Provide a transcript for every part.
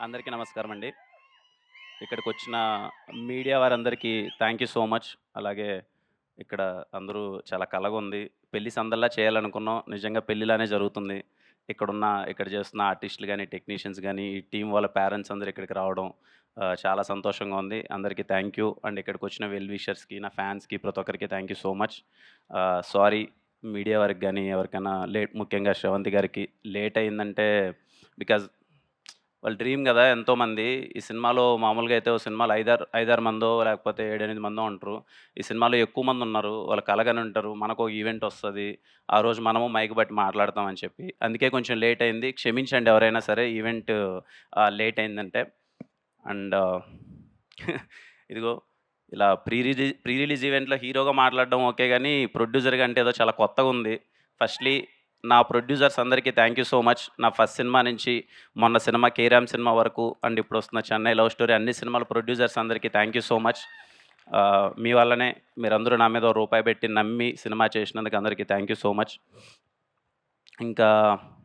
అందరికీ నమస్కారం అండి. ఇక్కడికొచ్చిన మీడియా వారందరికీ థ్యాంక్ యూ సో మచ్. అలాగే ఇక్కడ అందరూ చాలా కలగుంది. పెళ్లి సందడిలా చేయాలనుకున్నాం. నిజంగా పెళ్లిలానే జరుగుతుంది. ఇక్కడ చేస్తున్న ఆర్టిస్టులు గాని, టెక్నీషియన్స్ గాని, ఈ టీమ్ వాళ్ళ పేరెంట్స్ అందరూ ఇక్కడికి రావడం చాలా సంతోషంగా ఉంది. అందరికీ థ్యాంక్ యూ. అండ్ ఇక్కడికొచ్చిన వెల్ విషర్స్‌కి, నా ఫ్యాన్స్‌కి ప్రతి ఒక్కరికి thank you so much. Sorry media వారికి గాని, ఎవరికైనా ముఖ్యంగా శ్రవంతి గారికి లేట్ అయిందంటే బికాజ్ వాళ్ళ డ్రీమ్ గదా! ఎంతోమంది. ఈ సినిమాలో మామూలుగా అయితే ఓ సినిమాలో 5, 6 మందో లేకపోతే 7, 8 మందో ఉంటారు. ఈ సినిమాలో ఎక్కువ మందున్నారు. వాళ్ళు కలగని ఉంటారు. మనకో ఈవెంట్ ఒస్తది. ఆ రోజు మనము మైక్ బట్టి మాట్లాడతాం అని చెప్పి. అందుకే కొంచెం లేట్ అయింది. క్షమించండి ఎవరైనా సరే ఈవెంట్ లేట్ అయిందంటే. అండ్ ఇదిగో ఇలా ప్రీ రిలీజ్ ఈవెంట్‌లో హీరోగా మాట్లాడడం ఓకే గానీ, ప్రొడ్యూసర్‌గా అంటే ఏదో చాలా కొత్తగుంది. ఫస్ట్‌లీ నా ప్రొడ్యూసర్స్ అందరికీ థ్యాంక్ యూ సో మచ్. నా ఫస్ట్ సినిమా నుంచి మొన్న సినిమా 'కేరామ్' సినిమా వరకు అండ్ ఇప్పుడొస్తున్న 'చెన్నై లవ్ స్టోరీ' అన్ని సినిమాల ప్రొడ్యూసర్స్ అందరికీ థ్యాంక్ యూ సో మచ్. మీ వల్లనే మీరందరూ నా మీద ఓ రూపాయి పెట్టి నమ్మి సినిమా చేసినందుకు అందరికీ థ్యాంక్ యూ సో మచ్. ఇంకా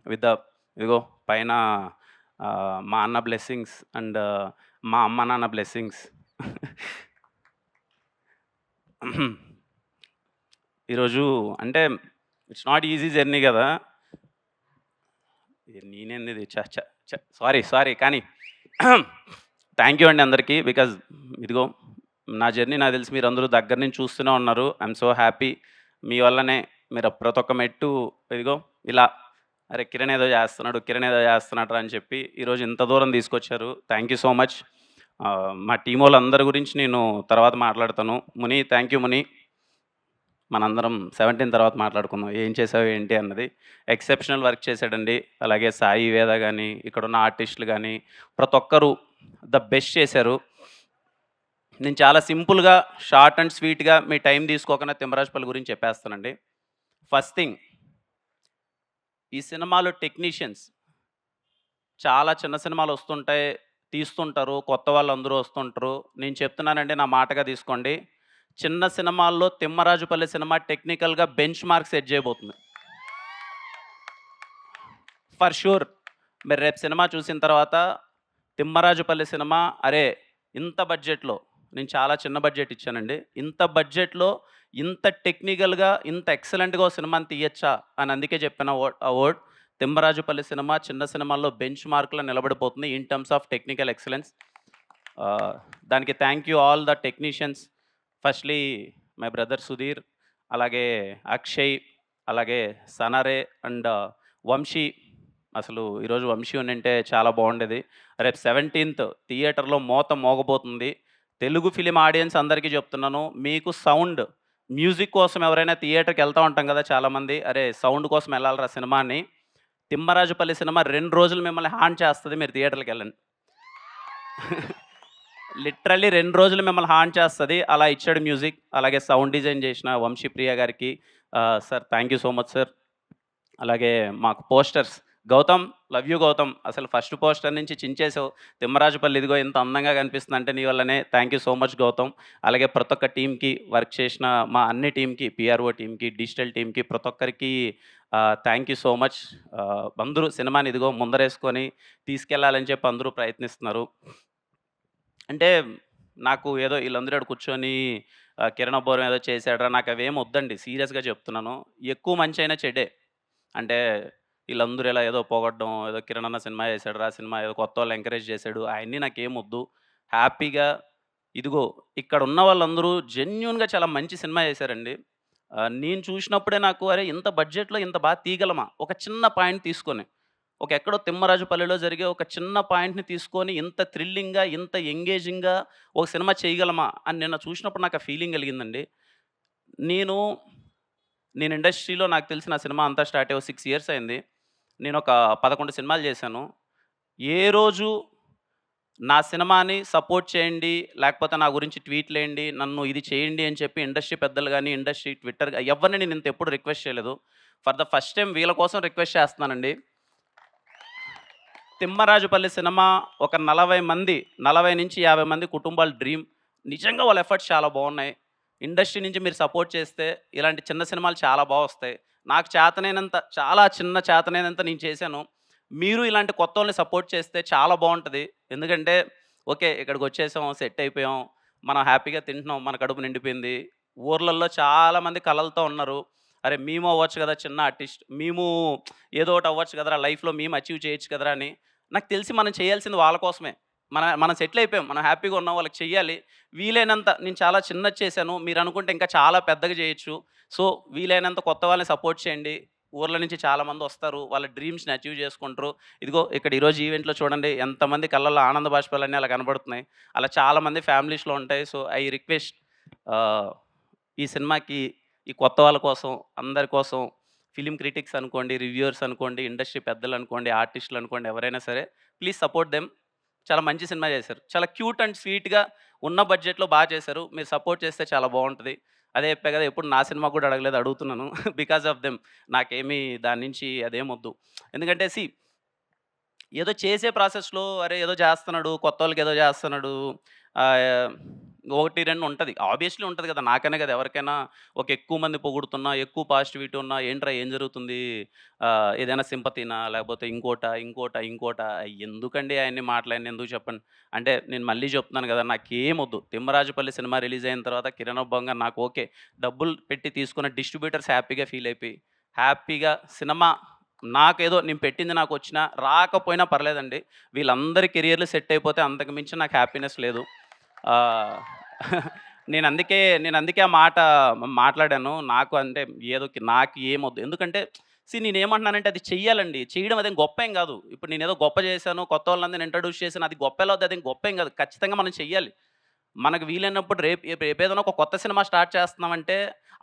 విత్ ద ఇదిగో పైన మా అన్న బ్లెస్సింగ్స్ అండ్ మా అమ్మ, నాన్న బ్లెస్సింగ్స్. ఈరోజు అంటే ఇట్స్ నాట్ ఈజీ జర్నీ గదా! నేనేందిది ఛ! ఛ! ఛ! సారీ కానీ థ్యాంక్ యూ అండి అందరికీ. బికాజ్ ఇదిగో నా జర్నీ నాకు తెలిసి మీరందరూ దగ్గర నుంచి చూస్తూనే ఉన్నారు. I'm so happy. మీ వల్లనే మీరు ప్రతి ఒక్క మెట్టు ఇదిగో ఇలా అరే! కిరణ్ ఏదో చేస్తున్నాడురా అని చెప్పి ఈరోజు ఇంత దూరం తీసుకొచ్చారు. Thank you so much. మా టీమోళ్ళందరి గురించి నేను తర్వాత మాట్లాడతాను. ముని థ్యాంక్ యూ ముని. మనందరం 17 తర్వాత మాట్లాడుకుందాం. ఏం చేసావు ఏంటి అన్నది. ఎక్సెప్షనల్ వర్క్ చేశాడండి. అలాగే సాయి వేద గాని, ఇక్కడున్న ఆర్టిస్టులు గాని, ప్రతి ఒక్కరు ద బెస్ట్ చేశారు. నేను చాలా సింపుల్‌గా, షార్ట్ అండ్ స్వీట్‌గా మీ టైం తీసుకోకుండా 'తిమ్మరాజుపల్లి' గురించి చెప్పేస్తానండి. ఫస్ట్ థింగ్ ఈ సినిమాలో టెక్నీషియన్స్ చాలా చిన్న సినిమాలొస్తుంటాయి, తీస్తుంటారు. కొత్త వాళ్ళందరూ వస్తుంటరు. నేను చెప్తున్నానండి నా మాటగా తీసుకోండి. చిన్న సినిమాల్లో 'తిమ్మరాజుపల్లి' సినిమా టెక్నికల్‌గా బెంచ్ మార్క్ సెట్ చేయబోతుంది. For sure. మీరు రేపు సినిమా చూసిన తర్వాత 'తిమ్మరాజుపల్లి' సినిమా అరే! ఇంత బడ్జెట్‌లో నేను చాలా చిన్న బడ్జెట్ ఇచ్చానండి. ఇంత బడ్జెట్‌లో ఇంత టెక్నికల్‌గా, ఇంత ఎక్సలెంట్‌గా ఓ సినిమాని తీయచ్చా అని అందుకే చెప్పాను ఆ వర్డ్. 'తిమ్మరాజుపల్లి' సినిమా చిన్న సినిమాల్లో బెంచ్ మార్క్‌లో నిలబడిపోతుంది in terms of technical excellence. దానికి thank you all the technicians. Firstly my brother Sudheer, అలాగే అక్షయ్, అలాగే సనరే అండ్ వంశీ. అసలు ఈరోజు వంశీ ఉండింటే చాలా బాగుండేది. రేపు 17థ్ థియేటర్‌లో మోత మోగబోతుంది. తెలుగు ఫిల్మ్ ఆడియన్స్ అందరికీ చెప్తున్నాను. మీకు సౌండ్, మ్యూజిక్ కోసం ఎవరైనా థియేటర్‌కి ఎళ్తా ఉంటాం కదా చాలామంది. అరే! సౌండ్ కోసం ఎళ్ళాలిరా సినిమా అని. 'తిమ్మరాజుపల్లి' సినిమా 2 రోజులు మిమ్మల్ని హాంట్ చేస్తది. మీరు థియేటర్‌కెళ్ళండి. లిటరల్లీ 2 రోజులు మిమ్మల్ని హాంట్ చేస్తది. అలా ఇచ్చాడు మ్యూజిక్. అలాగే సౌండ్ డిజైన్ చేసిన వంశీప్రియ గారికి sir thank you so much sir. అలాగే మాకు posters Gautam, love you Gautam. అసలు ఫస్ట్ పోస్టర్ నుంచి చించేసావు. 'తిమ్మరాజుపల్లి' ఇదిగో ఇంత అందంగా కనిపిస్తుందంటే నీ వల్లనే. Thank you so much Gautam. అలాగే ప్రతి ఒక్క టీమ్‌కి వర్క్ చేసిన మా అన్ని టీమ్‌కి, పీఆర్ఓ టీమ్‌కి, డిజిటల్ టీమ్‌కి ప్రతి ఒక్కరికి థ్యాంక్ యూ సో మచ్. అందరూ సినిమాని ఇదిగో ముందరేసుకొని తీసుకెళ్ళాలని చెప్పి అందరూ ప్రయత్నిస్తున్నారు. అంటే నాకు ఏదో ఈళ్ళందరూ ఈడ కూర్చొని 'కిరణ్ అబ్బోరం ఏదో చేసాడురా' నాకవేమి వద్దండి. సీరియస్‌గా చెప్తున్నాను. ఎక్కువ మంచైనా చెడే. అంటే ఈళ్ళందరూ ఇలా ఏదో పొగడ్డం, ఏదో 'కిరణ్ అన్న సినిమా చేసాడురా' సినిమా ఏదో కొత్తోళ్ళని ఎంకరేజ్ చేసాడు. అయన్నీ నాకేమొద్దు. హ్యాపీగా ఇదిగో ఇక్కడున్న వాళ్ళందరూ జెన్యూన్‌గా చాలా మంచి సినిమా చేశారండి. నేను చూసినప్పుడే నాకు అరే! ఇంత బడ్జెట్‌లో ఇంత తీయగలమా? ఒక చిన్న పాయింట్ తీసుకొని. ఒక ఎక్కడో తిమ్మరాజుపల్లిలో జరిగే ఒక చిన్న పాయింట్‌ని తీసుకొని ఇంత థ్రిల్లింగ్‌గా, ఇంత ఎంగేజింగ్‌గా ఒక సినిమా చేయగలమా? అని నిన్న చూసినప్పుడు నాకు ఆ ఫీలింగ్ కలిగిందండి. నేను, నేను ఇండస్ట్రీలో నాకు తెలిసి నా సినిమా అంతా స్టార్ట్ అయ్యి ఓ 6 ఇయర్స్ అయింది. నేనొక 11 సినిమాలు చేశాను. ఏ రోజు నా సినిమాని సపోర్ట్ చేయండి, లేకపోతే నా గురించి ట్వీట్‌లేయండి, నన్ను ఇది చేయండి అని చెప్పి ఇండస్ట్రీ పెద్దలు గాని, ఇండస్ట్రీ ట్విట్టర్ ఎవ్వరిని నేను ఇంత ఎప్పుడు రిక్వెస్ట్ చేయలేదు. ఫర్ ద ఫస్ట్ టైమ్ వీళ్ళ కోసం రిక్వెస్ట్ చేస్తున్నానండి. తిమ్మరాజుపల్లి సినిమా ఒక 40-50 మంది కుటుంబాల డ్రీమ్. నిజంగా వాళ్ళ ఎఫర్ట్స్ చాలా బాగున్నాయి. ఇండస్ట్రీ నుంచి మీరు సపోర్ట్ చేస్తే ఇలాంటి చిన్న సినిమాలు చాలా వస్తాయి. నాకు చేతనైనంత చాలా చిన్న చేతనైనంత నేను చేశాను. మీరు ఇలాంటి కొత్తోళ్ళని సపోర్ట్ చేస్తే చాలా బావుంటది. ఎందుకంటే ఓకే. ఇక్కడికొచ్చేసాం, సెట్ అయిపోయాం. మనం హ్యాపీగా తింటున్నాం. మన కడుపు నిండిపోయింది. ఊర్లల్లో చాలామంది కలలతో ఉన్నారు. అరే! మేము అవ్వచ్చు గదా! చిన్న ఆర్టిస్ట్. మేము ఏదో ఒకటి అవ్వచ్చు కదరా! లైఫ్‌లో మేము అచీవ్ చేయొచ్చు కదరా! అని. నాకు తెలిసి మనం చేయాల్సింది వాళ్ళ కోసమే. మనం సెటిల్ అయిపోయాం. మనం హ్యాపీగా ఉన్నాం. వాళ్ళకి చెయ్యాలి. వీలైనంత నేను చాలా చిన్నది చేశాను. మీరనుకుంటే ఇంకా చాలా పెద్దగా చేయొచ్చు. సో, వీలైనంత కొత్త వాళ్ళని సపోర్ట్ చేయండి. ఊర్ల నుంచి చాలామందొస్తారు. వాళ్ళ డ్రీమ్స్‌ని అచీవ్ చేసుకుంటారు. ఇదిగో ఇక్కడ ఈరోజు ఈవెంట్‌లో చూడండి ఎంతమంది కళ్ళల్లో ఆనంద బాష్పాలన్నీ అలా కనబడుతున్నాయి. అలా చాలామంది ఫ్యామిలీస్‌లో ఉంటాయి. సో, ఐ రిక్వెస్ట్ ఆహ్, ఈ సినిమాకి ఈ కొత్త వాళ్ళ కోసం, అందరి కోసం ఫిల్మ్ క్రిటిక్స్ అనుకోండి, రివ్యూయర్స్ అనుకోండి, ఇండస్ట్రీ పెద్దలనుకోండి, ఆర్టిస్టులనుకోండి ఎవరైనా సరే ప్లీజ్ సపోర్ట్ దెమ్. చాలా మంచి సినిమా చేశారు. చాలా క్యూట్ అండ్ స్వీట్‌గా ఉన్న బడ్జెట్‌లో చేశారు. మీరు సపోర్ట్ చేస్తే చాలా బావుంటది. అదే చెప్పా కదా! ఎప్పుడు నా సినిమా కూడా అడగలేదు అడుగుతున్నాను. బికాస్ ఆఫ్ దెమ్ నాకేమి దాని నుంచి అదేమొద్దు. ఎందుకంటే ఏదో చేసే ప్రాసెస్‌లో అరే! ఏదో చేస్తన్నాడు, కొత్తోళ్ళకేదో చేస్తన్నాడు. ఆహ్, 1, 2 ఉంటది. ఆబ్వియస్లీ ఉంటది కదా! నాకనే కదా! ఎవరికైనా ఒక ఎక్కువ మంది పొగుడుతున్నా, ఎక్కువ పాజిటివిటీ ఉన్నా ఏంట్రా ఏం జరుగుతుంది? ఏదైనా సింపతీనా? లేకపోతే ఇంకోటా? ఎందుకండి అయన్ని మాటలన్నీ ఎందుకు చెప్పండి? అంటే నేను మళ్ళీ చెప్తున్నాను కదా! నాకేమొద్దు. 'తిమ్మరాజుపల్లి' సినిమా రిలీజ్ అయిన తర్వాత 'కిరణ్ అబ్బోంగా' నాకు ఓకే. డబ్బులు పెట్టి తీసుకున్న డిస్ట్రిబ్యూటర్స్ హ్యాపీగా ఫీల్ అయిపోయి, హ్యాపీగా సినిమా నాకేదో నేను పెట్టింది నాకొచ్చినా, రాకపోయినా పర్లేదండి. వీళ్ళందరి కెరియర్‌లు సెట్ అయిపోతే అంతకు మించి నాకు హ్యాపీనెస్ లేదు. ఆహ్, నేనందుకే ఆ మాట మాట్లాడాను. నాకు అంటే ఏదో నాకు ఏమొద్దు. ఎందుకంటే నేనేమంటున్నానంటే అది చెయ్యాలండి. చేయడం అదేం గొప్పేం గాదు. ఇప్పుడు నేనేదో గొప్ప చేశాను, కొత్తోళ్ళందరిని ఇంట్రొడ్యూస్ చేశాను. అది గొప్ప ఎలా అవుద్ది? అదేం గొప్పేం గాదు. ఖచ్చితంగా మనం చెయ్యాలి. మనకు వీలైనప్పుడు రేపేదైనా ఒక కొత్త సినిమా స్టార్ట్ చేస్తున్నామంటే,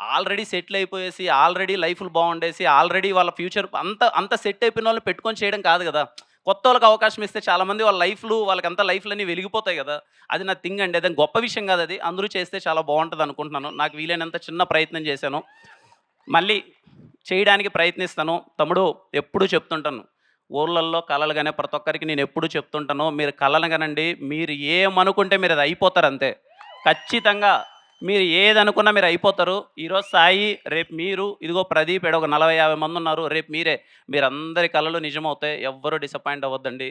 ఆల్రెడీ సెటిల్ అయిపోయేసి, ఆల్రెడీ లైఫ్‌లు బాగుండేసి, ఆల్రెడీ వాళ్ళ ఫ్యూచర్ అంత సెట్ అయిపోయినోళ్ళని పెట్టుకొని చేయడం కాదు గదా! కొత్తోళ్ళకి అవకాశం ఇస్తే చాలామంది వాళ్ళ వాళ్ళకంతా లైఫ్‌లన్నీ వెలిగిపోతాయి గదా! అది నా థింగ్ అండి. అదేం గొప్ప విషయం గాదది. అందరూ చేస్తే చాలా బావుంటదనుకుంటున్నాను. నాకు వీలైనంత చిన్న ప్రయత్నం చేశాను. మళ్ళీ చేయడానికి ప్రయత్నిస్తాను. తమ్ముడు ఎప్పుడూ చెప్తుంటాను. ఊర్లల్లో కలలు కనే ప్రతి ఒక్కరికి నేనెప్పుడూ చెప్తుంటాను. మీరు కలలు కనండి. మీరు ఏమనుకుంటే మీరది అయిపోతారంతే. ఖచ్చితంగా మీరు ఏదనుకున్నా మీరయిపోతారు. ఈరోజు సాయి, రేపు మీరు, ఇదిగో ప్రదీప్ ఈడ ఒక 40, 50 మందున్నారు. రేపు మీరే. మీరందరి కలలు నిజమవుతాయి. ఎవ్వరు డిసప్పాయింట్ అవ్వద్దండి.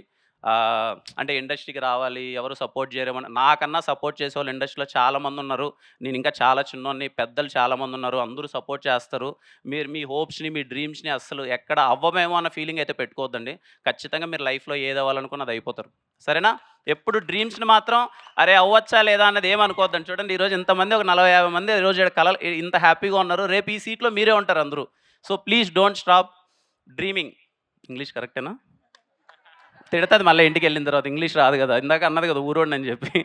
అంటే ఇండస్ట్రీకి రావాలి, ఎవరు సపోర్ట్ చేయరేమో నాకన్నా సపోర్ట్ చేసేవాళ్ళు ఇండస్ట్రీలో చాలామందున్నారు. నేనింకా చాలా చిన్నోడిని. పెద్దలు చాలామందున్నారు. అందరూ సపోర్ట్ చేస్తారు. మీరు మీ హోప్స్‌ని, మీ డ్రీమ్స్‌ని అస్సలు ఎక్కడ అవ్వమేమో అన్న ఫీలింగ్ అయితే పెట్టుకోవద్దండి. ఖచ్చితంగా మీరు లైఫ్‌లో ఏదవ్వాలనుకున్న అది అయిపోతారు. సరేనా? ఎప్పుడు డ్రీమ్స్‌ని మాత్రం అరే! అవ్వచ్చా లేదా అన్నది ఏమనుకోవద్దండి. చూడండి ఈరోజు ఇంతమంది ఒక 40, 50 మంది ఈరోజు ఈడ కలలు ఇంత హ్యాపీగా ఉన్నారు. రేపు ఈ సీట్‌లో మీరే ఉంటారు అందరూ. So, please don't stop dreaming. English కరెక్టేనా? తిడతది మళ్ళా ఇంటికెళ్ళిన తర్వాత. ఇంగ్లీష్ రాదు గదా! ఇందాక అన్నది గదా! ఊరోడినని జెప్పి.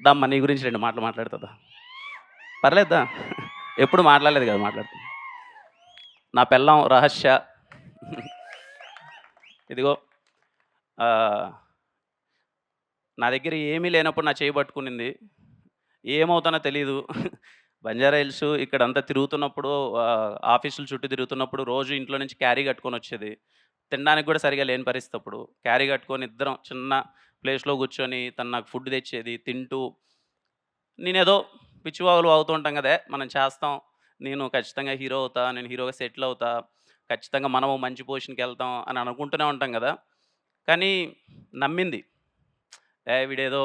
దమ్మా నీ గురించి 2 మాటలు మాట్లాడుతా దా. పర్లేదు దా. ఎప్పుడు మాట్లాడలేదు గదా! మాట్లాడుతున్నా. నా పెళ్ళాం రహస్య. ఇదిగో ఆహ్, నా దగ్గర ఏమీ లేనప్పుడు నా చెయ్యి పట్టుకునింది. ఏమవుతానో తెలీదు. బంజారా హిల్స్ ఇక్కడంతా తిరుగుతున్నప్పుడు ఆఫీసుల చుట్టూ తిరుగుతున్నప్పుడు రోజు ఇంట్లో నుంచి క్యారీ కట్టుకొనొచ్చేది. తినడానికి గూడా సరిగ్గా లేని పరిస్థితి అప్పుడు. క్యారీ కట్టుకొని ఇద్దరం చిన్న ప్లేస్‌లో కూర్చొని తను నాకు ఫుడ్ తెచ్చేది. తింటూ నేనేదో పిచ్చివాగులు వాగుతూ ఉంటాం గదా! మనం చేస్తాం. నేను ఖచ్చితంగా హీరో అవుతా. నేను హీరోగా సెటిల్ అవుతా. ఖచ్చితంగా మనము మంచి పొజిషన్‌కెళ్తాం అని అనుకుంటూనే ఉంటాం గదా! కానీ నమ్మింది. వీడేదో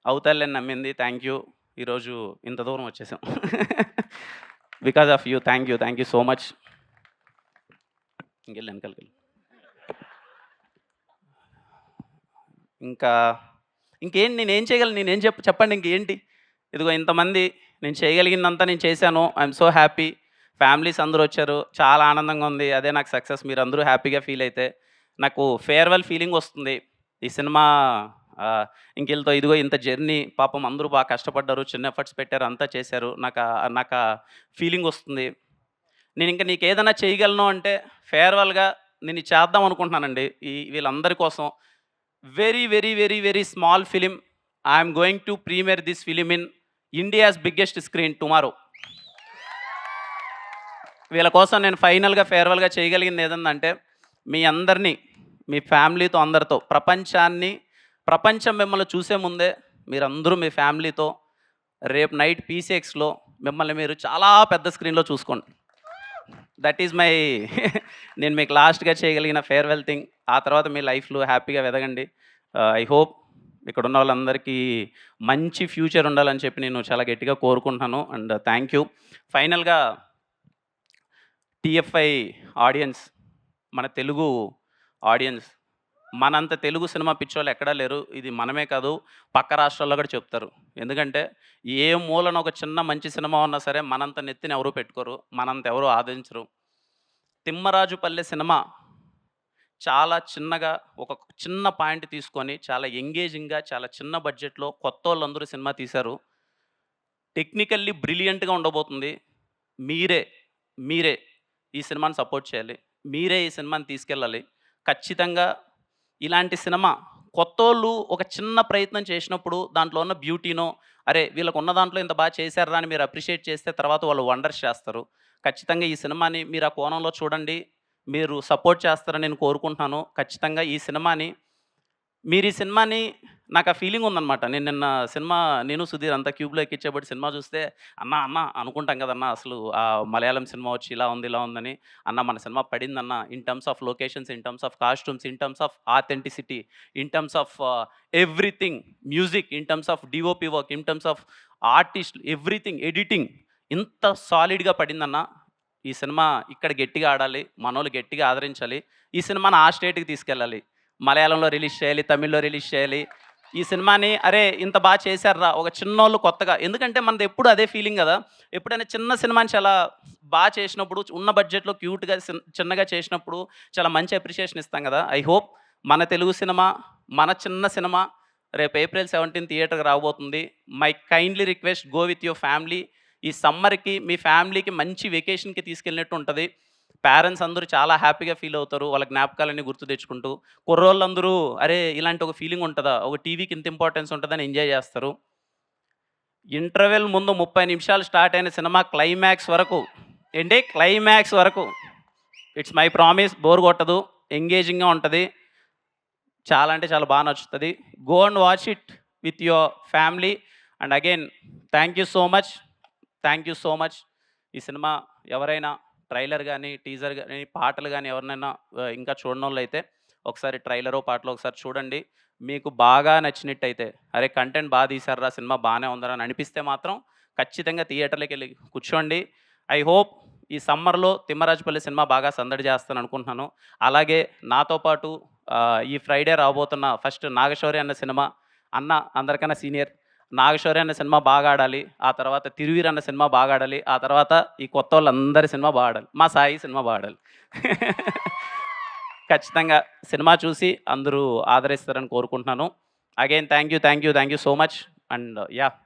అవుతాడులే అని నమ్మింది. Thank you. ఈరోజు ఇంత దూరం వచ్చేసాం. Because of you. Thank you so much. ఇంకెళ్ళు ఎనకాలకెళ్ళు. ఇంకా నేనేం చేయగలను? చెప్పండి ఇంకేంటి? ఇదిగో ఇంతమంది నేను చేయగలిగిందంతా నేను చేశాను. I'm so happy. ఫ్యామిలీస్ అందరూ వచ్చారు. చాలా ఆనందంగా ఉంది. అదే నాకు సక్సెస్. మీరందరూ హ్యాపీగా ఫీల్ అయితే నాకు ఫేర్‌వెల్ ఫీలింగ్ వస్తుంది. ఈ సినిమా ఆహ్, ఇంకీళ్ళతో ఇదిగో ఇంత జర్నీ పాపం అందరూ కష్టపడ్డారు. చిన్న ఎఫర్ట్స్ పెట్టారు. అంతా చేశారు. నాకా ఫీలింగ్ వస్తుంది. నేనింక నీకేదైనా చేయగలను అంటే ఫేర్‌వెల్‌గా నేను ఇది చేద్దాం అనుకుంటున్నానండి. వీళ్ళందరి కోసం very small film. I'm going to premiere this film in India's biggest screen tomorrow. వీళ్ళ కోసం నేను ఫైనల్‌గా ఫేర్‌వెల్‌గా చేయగలిగింది ఏదన్నంటే, మీ అందరిని, మీ ఫ్యామిలీతో అందరితో ప్రపంచం మిమ్మల్ని చూసే ముందే మీరందరూ మీ ఫ్యామిలీతో రేపు నైట్ పీసీఎక్స్‌లో మిమ్మల్ని మీరు చాలా పెద్ద స్క్రీన్‌లో చూసుకోండి. దట్ ఈజ్ మై నేను మీకు లాస్ట్‌గా చేయగలిగిన ఫేర్‌వెల్ థింగ్. ఆ తర్వాత మీ లైఫ్‌లో హ్యాపీగా ఎదగండి. ఐ హోప్ ఇక్కడున్న వాళ్ళందరికీ మంచి ఫ్యూచర్ ఉండాలని చెప్పి నేను చాలా గట్టిగా కోరుకుంటున్నాను. And thank you. ఫైనల్‌గా టీఎఫ్ఐ ఆడియన్స్, మన తెలుగు ఆడియన్స్, మనంత తెలుగు సినిమా పిచ్చోళ్ళు ఎక్కడా లేరు. ఇది మనమే కాదు, పక్క రాష్ట్రాల్లో కూడా చెప్తారు. ఎందుకంటే, ఏ మూలన ఒక చిన్న మంచి సినిమా ఉన్నా సరే, మనంత నెత్తిన ఎవరు పెట్టుకోరు. మనంత ఎవరు ఆదరించరు. 'తిమ్మరాజుపల్లె' సినిమా చాలా చిన్నగా, ఒక చిన్న పాయింట్ తీసుకొని, చాలా ఎంగేజింగ్‌గా, చాలా చిన్న బడ్జెట్‌లో కొత్తోళ్ళందరూ సినిమా తీశారు. టెక్నికల్లీ బ్రిలియంట్‌గా ఉండబోతుంది. మీరే, మీరే ఈ సినిమాని సపోర్ట్ చేయాలి. మీరే ఈ సినిమాని తీసుకెళ్ళాలి. ఖచ్చితంగా ఇలాంటి సినిమా కొత్తోళ్ళు ఒక చిన్న ప్రయత్నం చేసినప్పుడు దాంట్లో ఉన్న బ్యూటీనో, అరే! వీళ్ళకున్న దాంట్లో ఇంత చేశార్రా అని మీరు అప్రిషియేట్ చేస్తే తర్వాత వాళ్ళు వండర్స్ చేస్తారు. ఖచ్చితంగా ఈ సినిమాని మీరు ఆ కోణంలో చూడండి. మీరు సపోర్ట్ చేస్తారని నేను కోరుకుంటున్నాను. ఖచ్చితంగా ఈ సినిమాని మీరీ సినిమాని నాకా ఫీలింగుందనమాట. నేను నిన్న సినిమా నేను, సుధీర్ అంతా క్యూబ్‌లో ఎక్కించేబట్టి సినిమా చూస్తే, "అన్నా, అన్నా" అనుకుంటాం కదన్నా! అసలు మలయాళం సినిమా వచ్చి ఇలా ఉంది, ఇలా ఉందని. "అన్నా మన సినిమా పడిందన్నా. In terms of locations, in terms of costumes, in terms of authenticity, in terms of everything, music, in terms of DOP work, in terms of artist, everything, editing ఇంత సాలిడ్‌గా పడిందన్నా. ఈ సినిమా ఇక్కడ గట్టిగా ఆడాలి. మనోళ్ళు గట్టిగా ఆదరించాలి. ఈ సినిమాని ఆ స్టేట్‌కి తీసుకెళ్ళాలి. మలయాళంలో రిలీజ్ చేయాలి, తమిళ్‌లో రిలీజ్ చేయాలి. ఈ సినిమాని అరే! ఇంత చేశార్రా ఒక చిన్నోళ్ళు కొత్తగా ఎందుకంటే మనదెప్పుడు అదే ఫీలింగ్ గదా! ఎప్పుడైనా చిన్న సినిమాని చాలా చేసినప్పుడు ఉన్న బడ్జెట్‌లో క్యూట్‌గా చిన్నగా చేసినప్పుడు చాలా మంచి అప్రిషియేషన్ ఇస్తాం గదా! ఐ హోప్ మన తెలుగు సినిమా, మన చిన్న సినిమా రేపు ఏప్రిల్ 17 థియేటర్‌కి రాబోతుంది. My kindly request go with your family. ఈ సమ్మర్‌కి మీ ఫ్యామిలీకి మంచి వెకేషన్‌కి తీసుకెళ్ళినట్టు ఉంటది. పేరెంట్స్ అందరూ చాలా హ్యాపీగా ఫీల్ అవుతారు. వాళ్ళ జ్ఞాపకాలన్నీ గుర్తు తెచ్చుకుంటూ. కుర్రోళ్ళందరూ అరే! ఇలాంటి ఒక ఫీలింగ్ ఉంటదా? ఒక టీవీకి ఇంత ఇంపార్టెన్స్ ఉంటదని ఎంజాయ్ జేస్తారు. ఇంటర్వెల్ ముందు 30 నిమిషాలు స్టార్ట్ అయిన సినిమా క్లైమాక్స్ వరకు ఏంటి? క్లైమాక్స్ వరకు ఇట్స్ మై ప్రామిస్ బోర్ కొట్టదు. ఎంగేజింగ్‌గా ఉంటది. చాలా అంటే చాలా నచ్చుతది. Go and watch it with your family. And again thank you so much. Thank you so much. ఈ సినిమా ఎవరైనా ట్రైలర్ గాని, టీజర్ గాని, పాటలు గాని ఎవరినైనా ఇంకా చూడనోళ్ళైతే ఒకసారి ట్రైలరో, పాటలో ఒకసారి చూడండి. మీకు బాగా నచ్చినట్టయితే, అరే! కంటెంట్ తీశార్రా, సినిమా బానే ఉందిరా అని అనిపిస్తే మాత్రం ఖచ్చితంగా థియేటర్‌లకెళ్ళి కూర్చోండి. ఐ హోప్ ఈ సమ్మర్‌లో 'తిమ్మరాజుపల్లి' సినిమా బాగా సందడి చేస్తాననుకుంటున్నాను. అలాగే నాతో పాటు ఈ ఫ్రైడే రాబోతున్న ఫస్ట్ 'నాగశౌర్య' అన్న సినిమా, అన్న అందరికన్నా సీనియర్. 'నాగశౌర్య' అన్న సినిమా బాగా ఆడాలి. ఆ తర్వాత 'తిరువీర్' అన్న సినిమా బాగా ఆడాలి. ఆ తర్వాత ఈ కొత్తోళ్ళందరి సినిమా ఆడాలి. మా సాయి సినిమా ఆడాలి. ఖచ్చితంగా సినిమా చూసి అందరూ ఆదరిస్తారని కోరుకుంటున్నాను. Again thank you, thank you, thank you so much. And yeah!